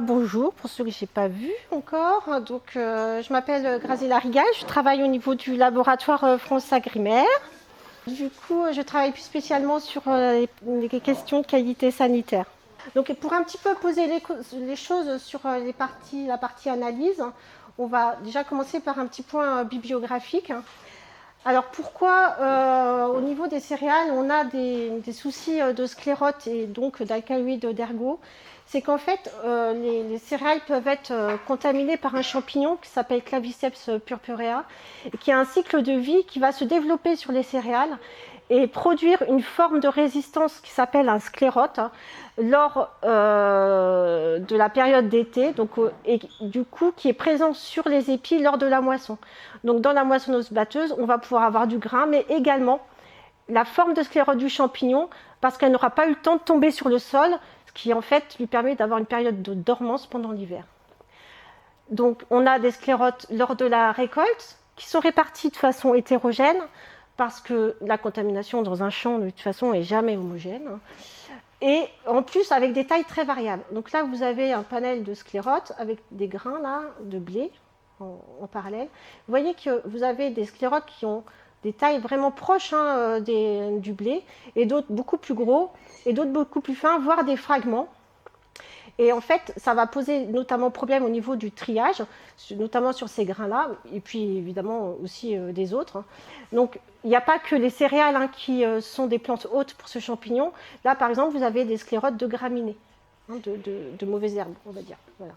Bonjour, pour ceux que je n'ai pas vus encore. Je m'appelle Graziella Rigal, je travaille au niveau du laboratoire France Agrimaire. Du coup, je travaille plus spécialement sur les questions de qualité sanitaire. Donc, pour un petit peu poser les choses sur la partie analyse, on va déjà commencer par un petit point bibliographique. Alors pourquoi au niveau des céréales on a des soucis de sclérote et donc d'alcaloïdes d'ergot? C'est qu'en fait les céréales peuvent être contaminées par un champignon qui s'appelle Claviceps purpurea et qui a un cycle de vie qui va se développer sur les céréales et produire une forme de résistance qui s'appelle un sclérote lors de la période d'été, et du coup qui est présent sur les épis lors de la moisson. Donc dans la moissonneuse batteuse, on va pouvoir avoir du grain, mais également la forme de sclérote du champignon, parce qu'elle n'aura pas eu le temps de tomber sur le sol, ce qui en fait lui permet d'avoir une période de dormance pendant l'hiver. Donc on a des sclérotes lors de la récolte, qui sont réparties de façon hétérogène, parce que la contamination dans un champ, de toute façon, n'est jamais homogène. Et en plus, avec des tailles très variables. Donc là, vous avez un panel de sclérotes avec des grains là, de blé en parallèle. Vous voyez que vous avez des sclérotes qui ont des tailles vraiment proches du blé, et d'autres beaucoup plus gros, et d'autres beaucoup plus fins, voire des fragments. Et en fait, ça va poser notamment problème au niveau du triage, notamment sur ces grains-là, et puis évidemment aussi des autres. Donc, il n'y a pas que les céréales qui sont des plantes hôtes pour ce champignon. Là, par exemple, vous avez des sclérotes de graminées, de mauvaises herbes, on va dire. Voilà.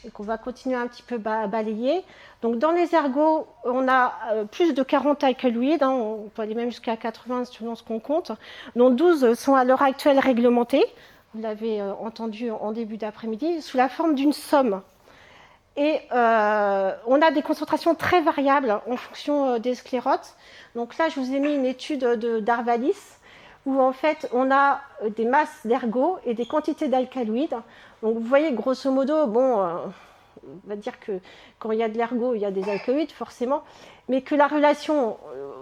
Donc, on va continuer un petit peu à balayer. Donc, dans les ergots, on a plus de 40 alcaloïdes, on peut aller même jusqu'à 80 selon ce qu'on compte, dont 12 sont à l'heure actuelle réglementés. Vous l'avez entendu en début d'après-midi, sous la forme d'une somme. Et on a des concentrations très variables en fonction des sclérotes. Donc là, je vous ai mis une étude d'Arvalis, où en fait, on a des masses d'ergot et des quantités d'alcaloïdes. Donc vous voyez, grosso modo, on va dire que quand il y a de l'ergot, il y a des alcaloïdes, forcément, mais que la relation,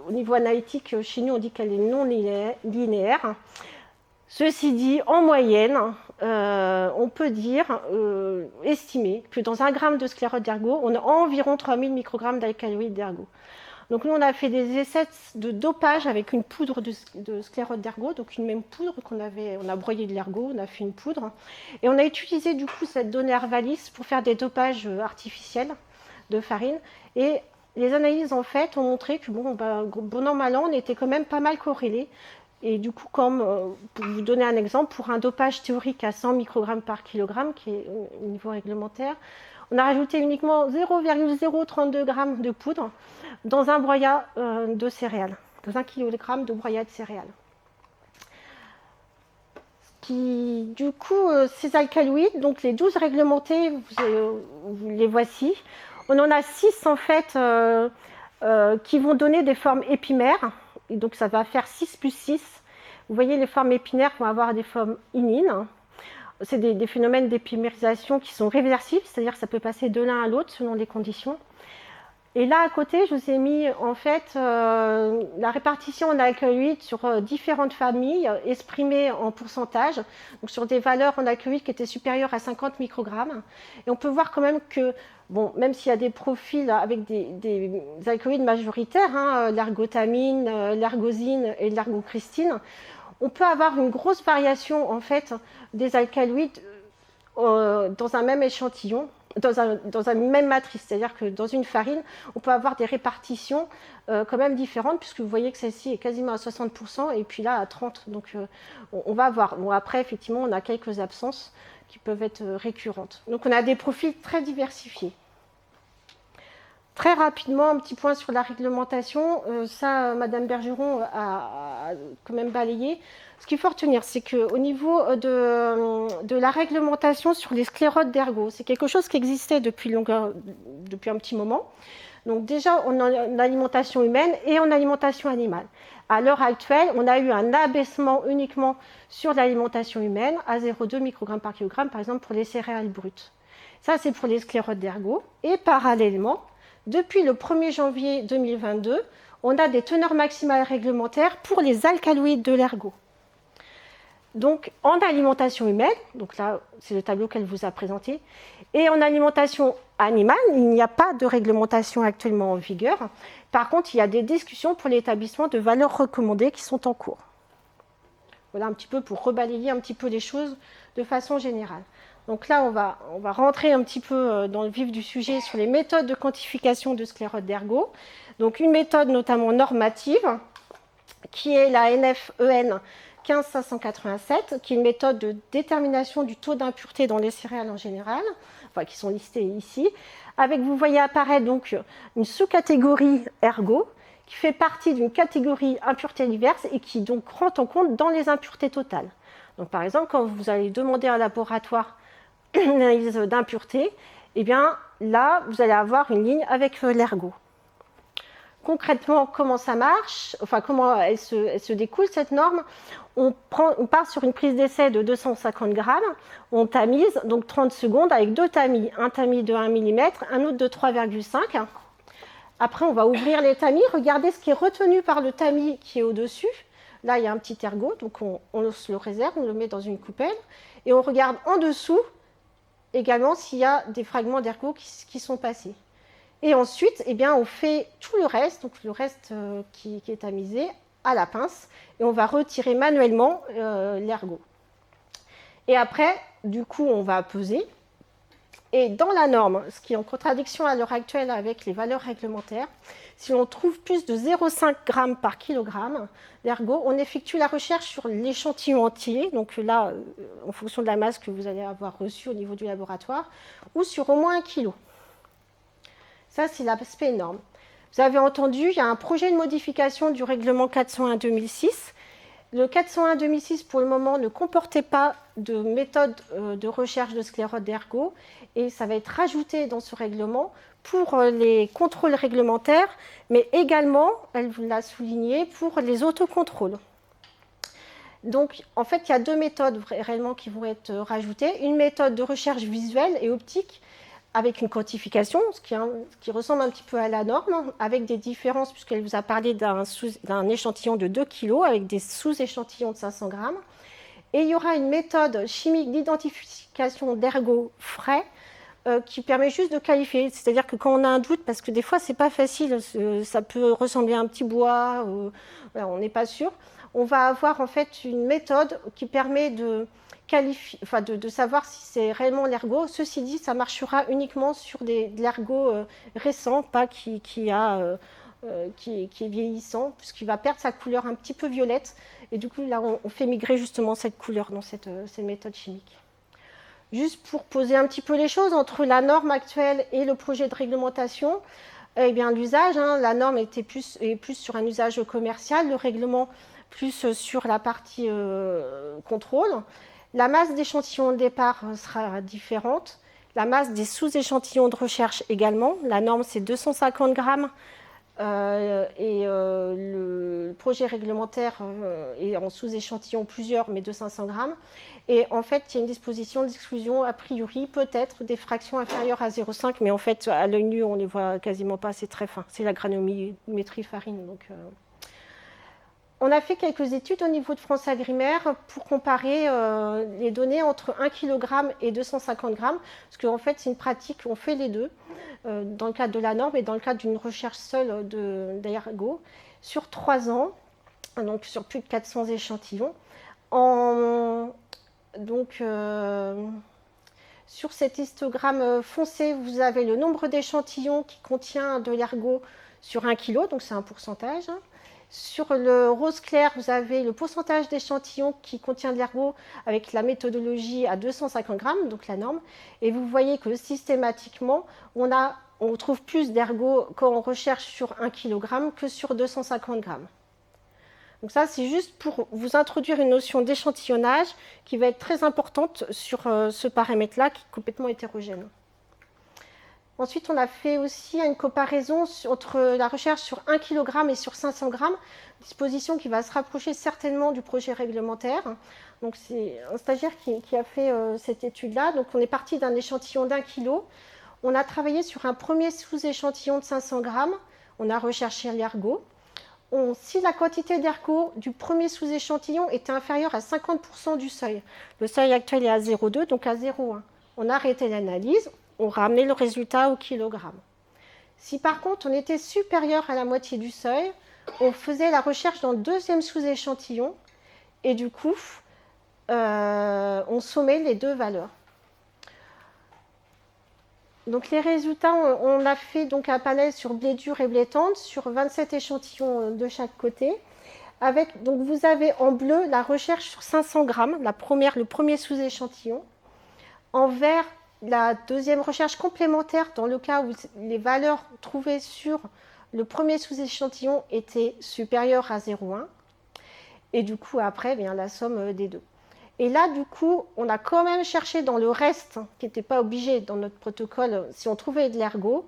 au niveau analytique, chez nous, on dit qu'elle est non linéaire. Ceci dit, en moyenne, on peut estimer que dans 1 gramme de sclérote d'ergot, on a environ 3000 microgrammes d'alcaloïdes d'ergot. Donc nous, on a fait des essais de dopage avec une poudre de sclérote d'ergot, donc une même poudre on a broyé de l'ergot, on a fait une poudre, et on a utilisé du coup cette donnée Arvalis pour faire des dopages artificiels de farine, et les analyses en fait ont montré que bon an mal an, on était quand même pas mal corrélés. Et du coup, pour vous donner un exemple, pour un dopage théorique à 100 microgrammes par kilogramme, qui est au niveau réglementaire, on a rajouté uniquement 0,032 g de poudre dans un broyat de céréales, dans 1 kg de broyat de céréales. Du coup, ces alcaloïdes, donc les 12 réglementés, vous les voici. On en a 6 en fait qui vont donner des formes épimères. Et donc ça va faire 6 plus 6. Vous voyez, les formes épinaires vont avoir des formes inines. C'est des phénomènes d'épimérisation qui sont réversibles, c'est-à-dire que ça peut passer de l'un à l'autre selon les conditions. Et là, à côté, je vous ai mis en fait la répartition en alcaloïdes sur différentes familles exprimées en pourcentage, donc sur des valeurs en alcaloïdes qui étaient supérieures à 50 microgrammes. Et on peut voir quand même que, bon, même s'il y a des profils avec des alcaloïdes majoritaires, l'ergotamine, l'ergosine et l'ergocristine, on peut avoir une grosse variation en fait des alcaloïdes dans un même échantillon, dans une même matrice, c'est-à-dire que dans une farine, on peut avoir des répartitions quand même différentes, puisque vous voyez que celle-ci est quasiment à 60% et puis là à 30%. Donc on va voir. Bon, après, effectivement, on a quelques absences qui peuvent être récurrentes. Donc on a des profils très diversifiés. Très rapidement, un petit point sur la réglementation. Madame Bergeron a quand même balayé. Ce qu'il faut retenir, c'est qu'au niveau de la réglementation sur les sclérotes d'ergot, c'est quelque chose qui existait depuis un petit moment. Donc déjà, on a en alimentation humaine et en alimentation animale. À l'heure actuelle, on a eu un abaissement uniquement sur l'alimentation humaine à 0,2 microgrammes par kilogramme, par exemple pour les céréales brutes. Ça, c'est pour les sclérotes d'ergot. Et parallèlement, depuis le 1er janvier 2022, on a des teneurs maximales réglementaires pour les alcaloïdes de l'ergot. Donc en alimentation humaine, donc là c'est le tableau qu'elle vous a présenté, et en alimentation animale, il n'y a pas de réglementation actuellement en vigueur. Par contre, il y a des discussions pour l'établissement de valeurs recommandées qui sont en cours. Voilà un petit peu pour rebalayer un petit peu les choses de façon générale. Donc là, on va rentrer un petit peu dans le vif du sujet sur les méthodes de quantification de sclérose d'ergot. Donc une méthode notamment normative, qui est la NFEN 15587, qui est une méthode de détermination du taux d'impureté dans les céréales en général, enfin, qui sont listées ici, avec, vous voyez apparaître donc une sous-catégorie ergot, qui fait partie d'une catégorie impureté diverse et qui donc rentre en compte dans les impuretés totales. Donc par exemple, quand vous allez demander à un laboratoire une analyse d'impureté, eh bien là, vous allez avoir une ligne avec l'ergot. Concrètement, comment ça marche, enfin comment elle se découle cette norme. On part sur une prise d'essai de 250 grammes, on tamise, donc 30 secondes avec deux tamis, un tamis de 1 mm, un autre de 3,5. Après, on va ouvrir les tamis, regardez ce qui est retenu par le tamis qui est au-dessus. Là, il y a un petit ergot, donc on le réserve, on le met dans une coupelle, et on regarde en dessous également s'il y a des fragments d'ergot qui sont passés. Et ensuite, eh bien, on fait tout le reste, donc le reste qui est tamisé, à la pince, et on va retirer manuellement l'ergot. Et après, du coup, on va peser. Et dans la norme, ce qui est en contradiction à l'heure actuelle avec les valeurs réglementaires, si on trouve plus de 0,5 g par kilogramme d'ergot, on effectue la recherche sur l'échantillon entier, donc là, en fonction de la masse que vous allez avoir reçue au niveau du laboratoire, ou sur au moins 1 kg. Ça, c'est l'aspect norme. Vous avez entendu, il y a un projet de modification du règlement 401-2006. Le 401-2006, pour le moment, ne comportait pas de méthode de recherche de sclérose d'ergot et ça va être rajouté dans ce règlement pour les contrôles réglementaires, mais également, elle vous l'a souligné, pour les autocontrôles. Donc, en fait, il y a deux méthodes réellement qui vont être rajoutées. Une méthode de recherche visuelle et optique avec une quantification, ce qui ressemble un petit peu à la norme, avec des différences, puisqu'elle vous a parlé d'un échantillon de 2 kg avec des sous-échantillons de 500 grammes. Et il y aura une méthode chimique d'identification d'ergot frais qui permet juste de qualifier. C'est-à-dire que quand on a un doute, parce que des fois, ce n'est pas facile, ça peut ressembler à un petit bois, voilà, on n'est pas sûr, on va avoir en fait une méthode qui permet de savoir si c'est réellement l'ergot. Ceci dit, ça marchera uniquement sur de l'ergot récent, pas qui est vieillissant, puisqu'il va perdre sa couleur un petit peu violette. Et du coup, là, on fait migrer justement cette couleur dans cette méthode chimique. Juste pour poser un petit peu les choses, entre la norme actuelle et le projet de réglementation, eh bien, l'usage, la norme est plus sur un usage commercial, le règlement plus sur la partie contrôle. La masse d'échantillons de départ sera différente. La masse des sous-échantillons de recherche également. La norme, c'est 250 grammes. Le projet réglementaire est en sous-échantillons plusieurs, mais de 500 grammes. Et en fait, il y a une disposition d'exclusion a priori, peut-être des fractions inférieures à 0,5, mais en fait, à l'œil nu, on ne les voit quasiment pas, c'est très fin. C'est la granulométrie farine. Donc, on a fait quelques études au niveau de France Agrimaire pour comparer les données entre 1 kg et 250 grammes, parce qu'en fait, c'est une pratique, on fait les deux, dans le cadre de la norme et dans le cadre d'une recherche seule d'ergot, sur 3 ans, donc sur plus de 400 échantillons. Sur cet histogramme foncé, vous avez le nombre d'échantillons qui contient de l'ergot sur 1 kg, donc c'est un pourcentage. Sur le rose clair, vous avez le pourcentage d'échantillons qui contient de l'ergot avec la méthodologie à 250 grammes, donc la norme. Et vous voyez que systématiquement, on trouve plus d'ergot quand on recherche sur 1 kg que sur 250 grammes. Donc ça, c'est juste pour vous introduire une notion d'échantillonnage qui va être très importante sur ce paramètre-là, qui est complètement hétérogène. Ensuite, on a fait aussi une comparaison entre la recherche sur 1 kg et sur 500 grammes, disposition qui va se rapprocher certainement du projet réglementaire. Donc, c'est un stagiaire qui a fait cette étude-là. Donc, on est parti d'un échantillon d'1 kg. On a travaillé sur un premier sous-échantillon de 500 grammes. On a recherché l'ergot. si la quantité d'ergot du premier sous-échantillon était inférieure à 50% du seuil, le seuil actuel est à 0,2, donc à 0,1, on arrêtait l'analyse, on ramenait le résultat au kilogramme. Si par contre on était supérieur à la moitié du seuil, on faisait la recherche dans le deuxième sous-échantillon et du coup, on sommait les deux valeurs. Donc les résultats, on a fait donc un panel sur blé dur et blé tendre sur 27 échantillons de chaque côté. Donc vous avez en bleu la recherche sur 500 grammes, le premier sous-échantillon. En vert, la deuxième recherche complémentaire dans le cas où les valeurs trouvées sur le premier sous-échantillon étaient supérieures à 0,1. Et du coup, après, bien, la somme des deux. Et là, du coup, on a quand même cherché dans le reste, qui n'était pas obligé dans notre protocole, si on trouvait de l'ergot,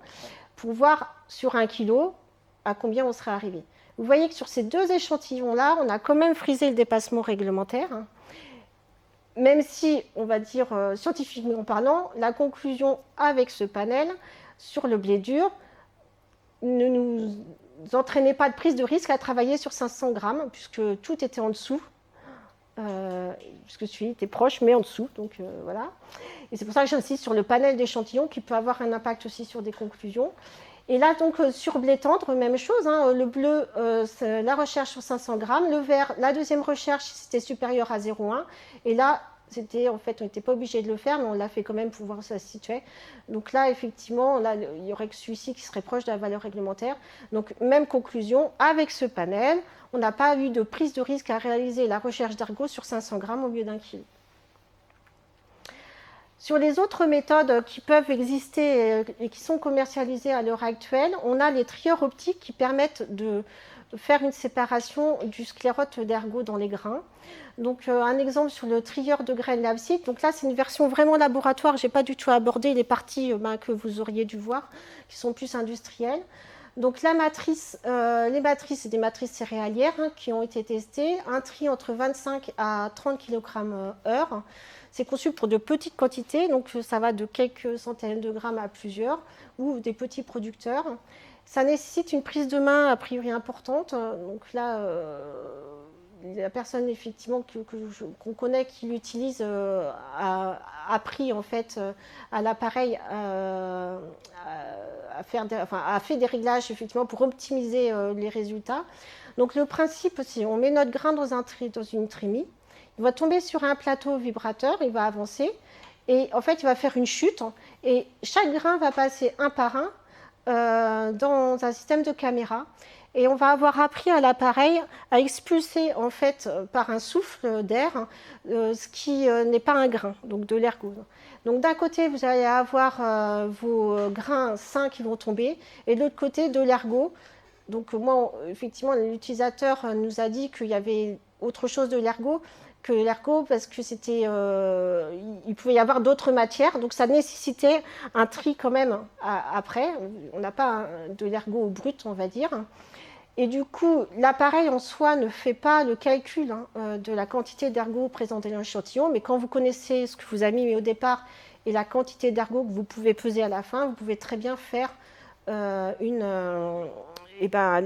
pour voir sur 1 kilo à combien on serait arrivé. Vous voyez que sur ces deux échantillons-là, on a quand même frisé le dépassement réglementaire, même si, on va dire, scientifiquement parlant, la conclusion avec ce panel sur le blé dur ne nous entraînait pas de prise de risque à travailler sur 500 grammes, puisque tout était en dessous. Puisque celui était proche, mais en dessous. Donc voilà. Et c'est pour ça que j'insiste sur le panel d'échantillons qui peut avoir un impact aussi sur des conclusions. Et là, donc, sur blé tendre, même chose. Le bleu, c'est la recherche sur 500 grammes. Le vert, la deuxième recherche, c'était supérieur à 0,1. Et là, en fait, on n'était pas obligé de le faire, mais on l'a fait quand même pour voir où ça se situait. Donc là, effectivement, là, il y aurait que celui-ci qui serait proche de la valeur réglementaire. Donc, même conclusion, avec ce panel, on n'a pas eu de prise de risque à réaliser la recherche d'ergot sur 500 grammes au lieu d'1 kilo. Sur les autres méthodes qui peuvent exister et qui sont commercialisées à l'heure actuelle, on a les trieurs optiques qui permettent de faire une séparation du sclérote d'ergot dans les grains. Donc un exemple sur le trieur de graines Leipzig. Donc là, c'est une version vraiment laboratoire. Je n'ai pas du tout abordé les parties que vous auriez dû voir, qui sont plus industrielles. Donc les matrices, c'est des matrices céréalières qui ont été testées. Un tri entre 25 à 30 kg/h. C'est conçu pour de petites quantités, donc ça va de quelques centaines de grammes à plusieurs, ou des petits producteurs. Ça nécessite une prise de main a priori importante. Donc là, la personne effectivement qu'on connaît qui l'utilise a appris en fait à l'appareil a fait des réglages effectivement pour optimiser les résultats. Donc le principe, c'est on met notre grain dans une trémie. Il va tomber sur un plateau vibrateur, il va avancer et en fait il va faire une chute et chaque grain va passer un par un dans un système de caméra et on va avoir appris à l'appareil à expulser en fait par un souffle d'air ce qui n'est pas un grain, donc de l'ergot. Donc d'un côté vous allez avoir vos grains sains qui vont tomber et de l'autre côté de l'ergot. Donc moi effectivement l'utilisateur nous a dit qu'il y avait autre chose de l'ergot que l'ergot parce que il pouvait y avoir d'autres matières, donc ça nécessitait un tri quand même après. On n'a pas de l'ergot brut, on va dire. Et du coup, l'appareil en soi ne fait pas le calcul de la quantité d'ergot présentée dans l'échantillon, mais quand vous connaissez ce que vous avez mis au départ et la quantité d'ergot que vous pouvez peser à la fin, vous pouvez très bien faire les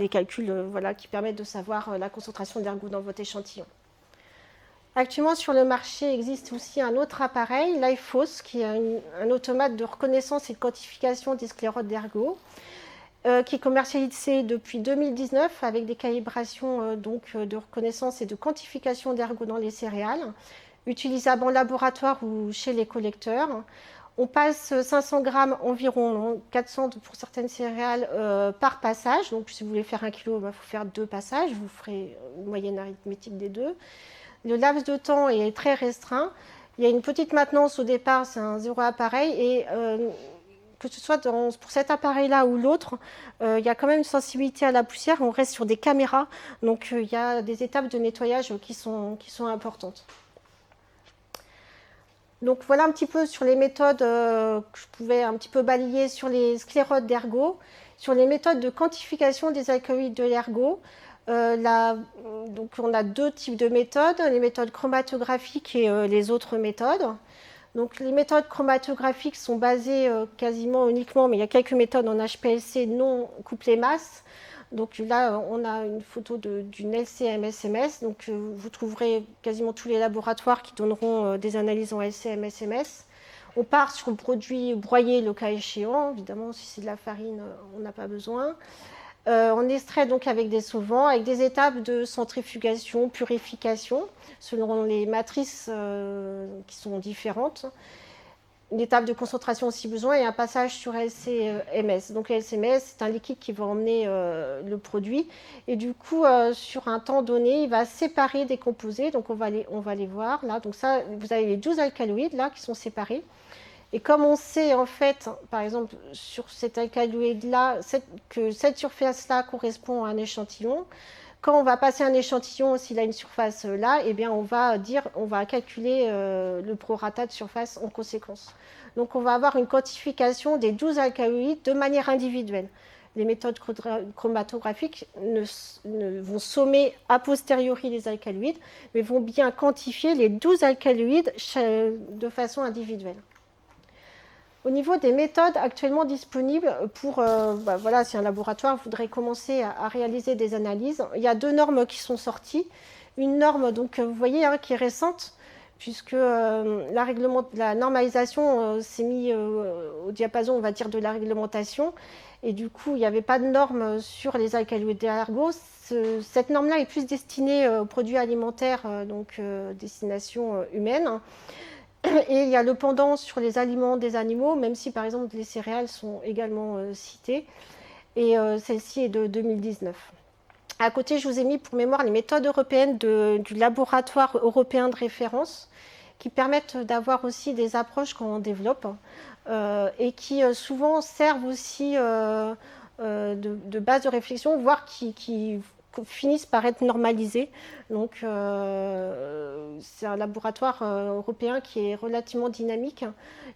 calculs qui permettent de savoir la concentration d'ergot dans votre échantillon. Actuellement, sur le marché existe aussi un autre appareil, l'IFOS, qui est un automate de reconnaissance et de quantification des sclérotes d'ergot, qui est commercialisé depuis 2019 avec des calibrations de reconnaissance et de quantification d'ergot dans les céréales, utilisable en laboratoire ou chez les collecteurs. On passe 500 grammes environ, 400 pour certaines céréales par passage. Donc si vous voulez faire 1 kilo, il faut faire 2 passages, vous ferez une moyenne arithmétique des deux. Le laps de temps est très restreint. Il y a une petite maintenance au départ, c'est un 0 appareil. Et que ce soit pour cet appareil-là ou l'autre, il y a quand même une sensibilité à la poussière. On reste sur des caméras, donc il y a des étapes de nettoyage qui sont importantes. Donc voilà un petit peu sur les méthodes que je pouvais un petit peu balayer sur les sclérotes d'ergot, sur les méthodes de quantification des alcaloïdes de l'ergot. Donc on a 2 types de méthodes, les méthodes chromatographiques et les autres méthodes. Donc les méthodes chromatographiques sont basées quasiment uniquement, mais il y a quelques méthodes en HPLC non couplées masse. Donc là, on a une photo d'une LCM-SMS. Donc vous trouverez quasiment tous les laboratoires qui donneront des analyses en LCM-SMS. On part sur le produit broyé le cas échéant. Évidemment, si c'est de la farine, on n'a pas besoin. On extrait donc avec des solvants, avec des étapes de centrifugation, purification, selon les matrices qui sont différentes. Une étape de concentration si besoin et un passage sur LCMS. Donc LCMS, c'est un liquide qui va emmener le produit et du coup, sur un temps donné, il va séparer des composés. Donc on va les voir là. Donc ça, vous avez les 12 alcaloïdes là qui sont séparés. Et comme on sait en fait, par exemple, sur cet alcaloïde-là, que cette surface-là correspond à un échantillon, quand on va passer un échantillon, s'il a une surface là, eh bien on va calculer le prorata de surface en conséquence. Donc on va avoir une quantification des 12 alcaloïdes de manière individuelle. Les méthodes chromatographiques vont sommer a posteriori les alcaloïdes, mais vont bien quantifier les 12 alcaloïdes de façon individuelle. Au niveau des méthodes actuellement disponibles pour, si un laboratoire voudrait commencer à réaliser des analyses, il y a 2 normes qui sont sorties. Une norme, donc, vous voyez, qui est récente, puisque la normalisation s'est mise au diapason, on va dire, de la réglementation. Et du coup, il n'y avait pas de norme sur les alcaloïdes d'ergot. Cette norme-là est plus destinée aux produits alimentaires, destination humaine. Et il y a le pendant sur les aliments des animaux, même si par exemple les céréales sont également citées. Et celle-ci est de 2019. À côté, je vous ai mis pour mémoire les méthodes européennes du laboratoire européen de référence qui permettent d'avoir aussi des approches quand on développe et qui souvent servent aussi de base de réflexion, voire qui finissent par être normalisés. Donc, c'est un laboratoire européen qui est relativement dynamique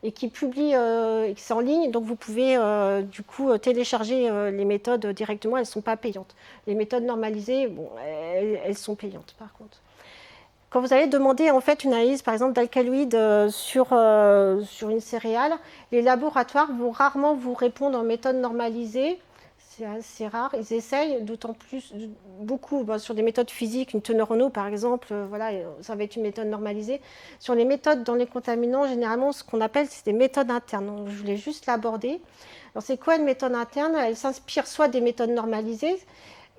et qui publie, et c'est en ligne, donc vous pouvez du coup télécharger les méthodes directement, elles ne sont pas payantes. Les méthodes normalisées, bon, elles sont payantes par contre. Quand vous allez demander en fait une analyse par exemple d'alcaloïdes sur une céréale, les laboratoires vont rarement vous répondre en méthode normalisée. C'est assez rare. Ils essayent, d'autant plus, beaucoup, sur des méthodes physiques, une teneur en eau par exemple, ça va être une méthode normalisée. Sur les méthodes dans les contaminants, généralement, ce qu'on appelle, c'est des méthodes internes. Donc, je voulais juste l'aborder. Alors, c'est quoi une méthode interne? Elle s'inspire soit des méthodes normalisées,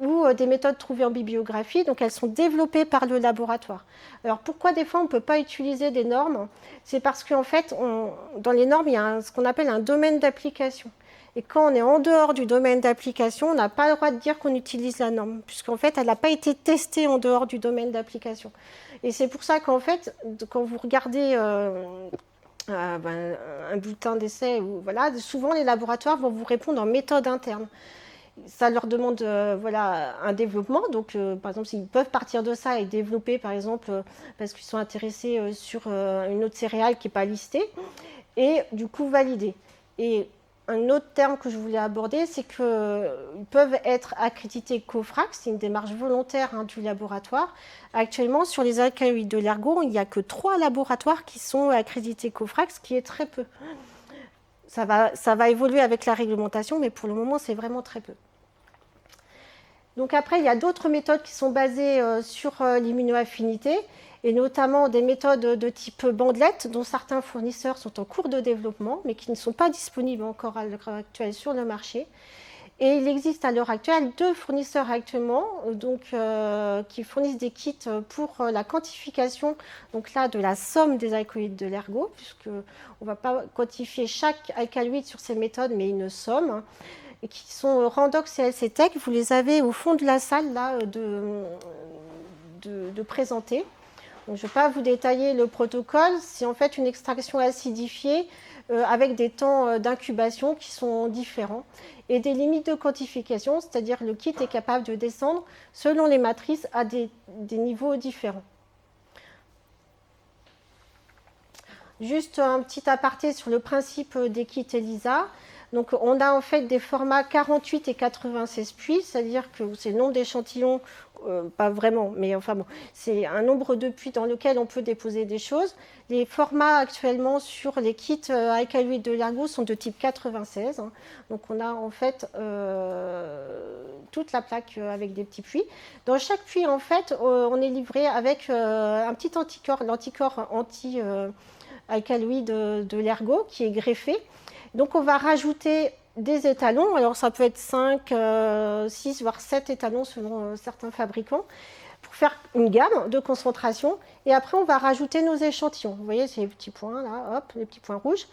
ou des méthodes trouvées en bibliographie, donc elles sont développées par le laboratoire. Alors pourquoi des fois on ne peut pas utiliser des normes? C'est parce qu'en fait, dans les normes, il y a ce qu'on appelle un domaine d'application. Et quand on est en dehors du domaine d'application, on n'a pas le droit de dire qu'on utilise la norme, puisqu'en fait, elle n'a pas été testée en dehors du domaine d'application. Et c'est pour ça qu'en fait, quand vous regardez un bulletin d'essai, souvent les laboratoires vont vous répondre en méthode interne. Ça leur demande un développement. Donc, par exemple, s'ils peuvent partir de ça et développer, par exemple, parce qu'ils sont intéressés sur une autre céréale qui n'est pas listée, et du coup valider. Et un autre terme que je voulais aborder, c'est qu'ils peuvent être accrédités COFRAX, c'est une démarche volontaire du laboratoire. Actuellement, sur les alcaloïdes de l'ergot, il n'y a que 3 laboratoires qui sont accrédités COFRAX, ce qui est très peu. Ça va évoluer avec la réglementation, mais pour le moment, c'est vraiment très peu. Donc après, il y a d'autres méthodes qui sont basées sur l'immunoaffinité, et notamment des méthodes de type bandelette, dont certains fournisseurs sont en cours de développement, mais qui ne sont pas disponibles encore à l'heure actuelle sur le marché. Et il existe à l'heure actuelle 2 fournisseurs actuellement qui fournissent des kits pour la quantification de la somme des alcaloïdes de l'ergot, puisqu'on ne va pas quantifier chaque alcaloïde sur ces méthodes, mais une somme, et qui sont Randox et LCTech. Vous les avez au fond de la salle là, de présenter. Donc, je ne vais pas vous détailler le protocole, c'est en fait une extraction acidifiée avec des temps d'incubation qui sont différents et des limites de quantification, c'est-à-dire le kit est capable de descendre selon les matrices à des niveaux différents. Juste un petit aparté sur le principe des kits ELISA. Donc on a en fait des formats 48 et 96 puits, c'est-à-dire que c'est le nombre d'échantillons, pas vraiment, mais enfin bon, c'est un nombre de puits dans lequel on peut déposer des choses. Les formats actuellement sur les kits alcaloïdes de l'Ergo sont de type 96, hein. Donc on a en fait toute la plaque avec des petits puits. Dans chaque puits, en fait, on est livré avec un petit anticorps, l'anticorps anti-alcaloïde de l'Ergo qui est greffé. Donc on va rajouter des étalons, alors ça peut être 5, 6, voire 7 étalons selon certains fabricants, pour faire une gamme de concentration. Et après, on va rajouter nos échantillons. Vous voyez, c'est les petits points là, hop, les petits points rouges.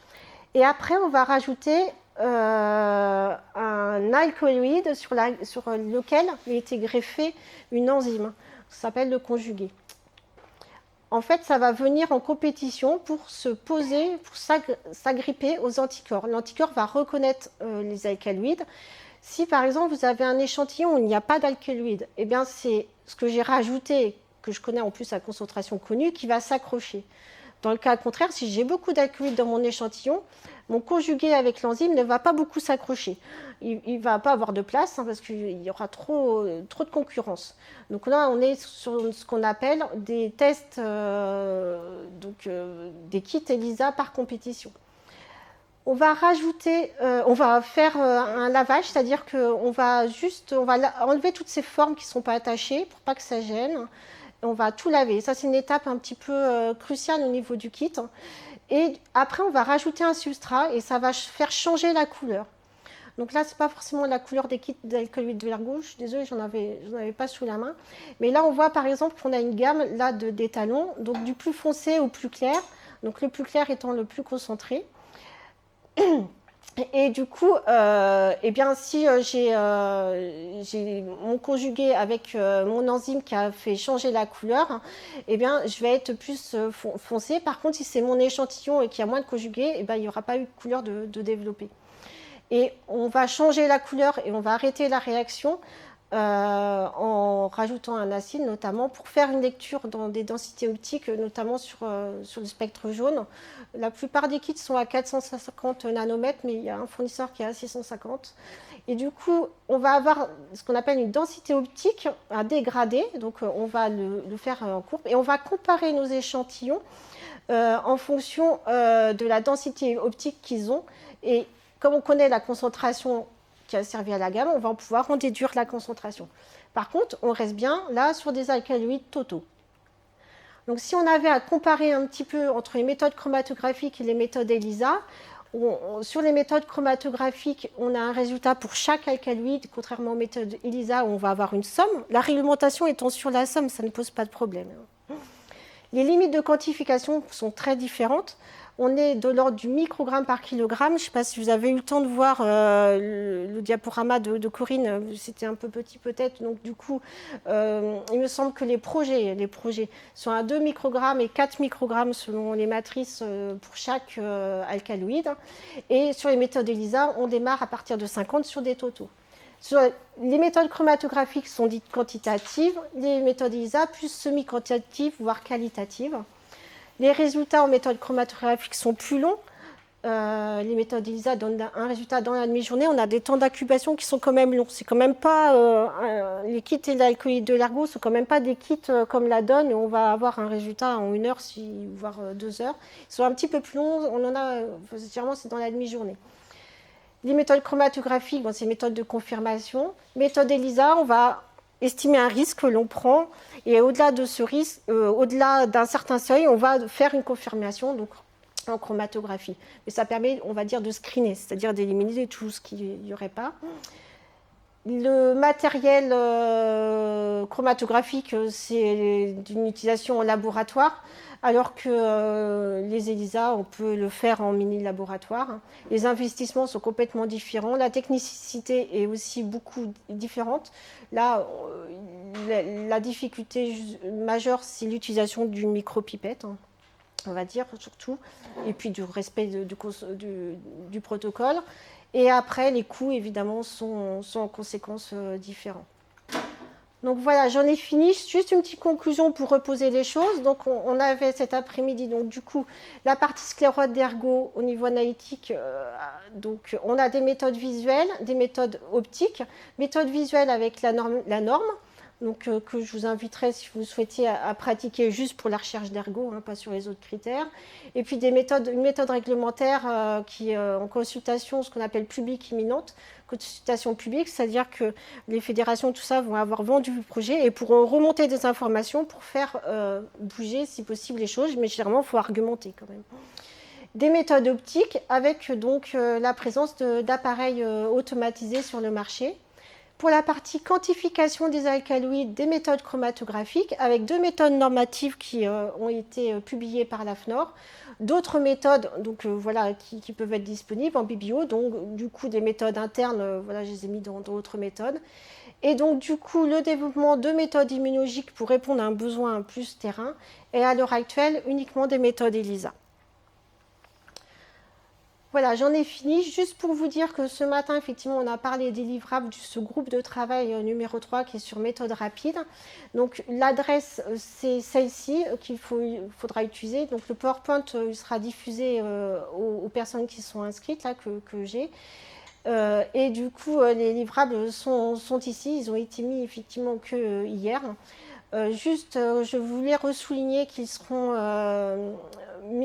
Et après, on va rajouter un alcaloïde sur lequel a été greffé une enzyme. Ça s'appelle le conjugué. En fait, ça va venir en compétition pour se poser, pour s'agripper aux anticorps. L'anticorps va reconnaître les alcaloïdes. Si par exemple vous avez un échantillon où il n'y a pas d'alcaloïde, eh bien c'est ce que j'ai rajouté, que je connais en plus à concentration connue, qui va s'accrocher. Dans le cas contraire, si j'ai beaucoup d'alcaloïdes dans mon échantillon, mon conjugué avec l'enzyme ne va pas beaucoup s'accrocher. Il ne va pas avoir de place hein, parce qu'il y aura trop de concurrence. Donc là, on est sur ce qu'on appelle des tests, des kits ELISA par compétition. On va rajouter, on va faire un lavage, c'est-à-dire qu'on va enlever toutes ces formes qui ne sont pas attachées pour pas que ça gêne. On va tout laver. Ça, c'est une étape un petit peu cruciale au niveau du kit. Et après, on va rajouter un substrat et ça va faire changer la couleur. Donc là, ce n'est pas forcément la couleur des kits d'alcaloïdes de l'Ergo. Je suis désolée, je n'en avais pas sous la main. Mais là, on voit par exemple qu'on a une gamme là, d'étalons, donc du plus foncé au plus clair. Donc le plus clair étant le plus concentré. Et du coup, eh bien, si j'ai mon conjugué avec mon enzyme qui a fait changer la couleur, eh bien, je vais être plus foncé. Par contre, si c'est mon échantillon et qu'il y a moins de conjugué, eh bien, il n'y aura pas eu de couleur de développée. Et on va changer la couleur et on va arrêter la réaction en rajoutant un acide, notamment pour faire une lecture dans des densités optiques, notamment sur le spectre jaune. La plupart des kits sont à 450 nanomètres, mais il y a un fournisseur qui est à 650. Et du coup, on va avoir ce qu'on appelle une densité optique à dégrader. Donc, on va le faire en courbe et on va comparer nos échantillons en fonction de la densité optique qu'ils ont. Et comme on connaît la concentration qui a servi à la gamme, on va pouvoir en déduire la concentration. Par contre, on reste bien là sur des alcaloïdes totaux. Donc si on avait à comparer un petit peu entre les méthodes chromatographiques et les méthodes ELISA, sur les méthodes chromatographiques, on a un résultat pour chaque alcaloïde, contrairement aux méthodes ELISA où on va avoir une somme. La réglementation étant sur la somme, ça ne pose pas de problème. Les limites de quantification sont très différentes. On est de l'ordre du microgramme par kilogramme. Je ne sais pas si vous avez eu le temps de voir le diaporama de Corinne. C'était un peu petit peut-être. Donc du coup, il me semble que les projets sont à 2 microgrammes et 4 microgrammes selon les matrices pour chaque alcaloïde. Et sur les méthodes ELISA, on démarre à partir de 50 sur des totaux. Les méthodes chromatographiques sont dites quantitatives, les méthodes ELISA plus semi-quantitatives, voire qualitatives. Les résultats en méthode chromatographique sont plus longs. Les méthodes ELISA donnent un résultat dans la demi-journée. On a des temps d'incubation qui sont quand même longs. C'est quand même pas les kits et l'alcaloïde de l'Ergo sont quand même pas des kits comme la donne où on va avoir un résultat en 1 heure, voire 2 heures. Ils sont un petit peu plus longs. On en a généralement c'est dans la demi-journée. Les méthodes chromatographiques, c'est une méthode de confirmation. Méthode ELISA, on va estimer un risque que l'on prend et au-delà de ce risque, au-delà d'un certain seuil, on va faire une confirmation donc en chromatographie. Mais ça permet, on va dire, de screener, c'est-à-dire d'éliminer tout ce qu'il n'y aurait pas. Le matériel chromatographique, c'est d'une utilisation en laboratoire, alors que les ELISA, on peut le faire en mini-laboratoire. Les investissements sont complètement différents. La technicité est aussi beaucoup différente. Là, la difficulté majeure, c'est l'utilisation d'une micropipette, on va dire, surtout, et puis du respect du protocole. Et après, les coûts, évidemment, sont en conséquence différents. Donc voilà, j'en ai fini. Juste une petite conclusion pour reposer les choses. Donc on avait cet après-midi, donc du coup, la partie sclérote d'ergo au niveau analytique. Donc on a des méthodes visuelles, des méthodes optiques. Méthode visuelle avec la norme, donc que je vous inviterai si vous souhaitiez à pratiquer juste pour la recherche d'ergo, hein, pas sur les autres critères. Et puis une méthode réglementaire qui en consultation, ce qu'on appelle publique imminente, consultation publique, c'est-à-dire que les fédérations, tout ça, vont avoir vendu le projet et pourront remonter des informations pour faire bouger, si possible, les choses, mais généralement, il faut argumenter quand même. Des méthodes optiques avec donc la présence d'appareils automatisés sur le marché. Pour la partie quantification des alcaloïdes, des méthodes chromatographiques avec 2 méthodes normatives qui ont été publiées par la FNOR. D'autres méthodes donc, voilà, qui peuvent être disponibles en biblio, donc du coup des méthodes internes, voilà, je les ai mis dans d'autres méthodes. Et donc du coup le développement de méthodes immunologiques pour répondre à un besoin plus terrain, et à l'heure actuelle uniquement des méthodes ELISA. Voilà, j'en ai fini. Juste pour vous dire que ce matin, effectivement, on a parlé des livrables de ce groupe de travail numéro 3 qui est sur méthode rapide. Donc l'adresse, c'est celle-ci qu'il faudra utiliser. Donc le PowerPoint sera diffusé aux personnes qui sont inscrites, là, que j'ai. Et du coup, les livrables sont ici. Ils ont été mis effectivement que hier. Juste, je voulais ressouligner qu'ils seront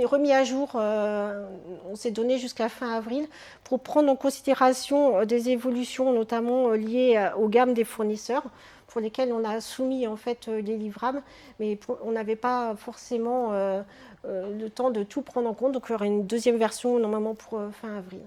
remis à jour, on s'est donné jusqu'à fin avril, pour prendre en considération des évolutions, notamment liées aux gammes des fournisseurs, pour lesquels on a soumis en fait les livrables, mais on n'avait pas forcément le temps de tout prendre en compte, donc il y aura une deuxième version normalement pour fin avril.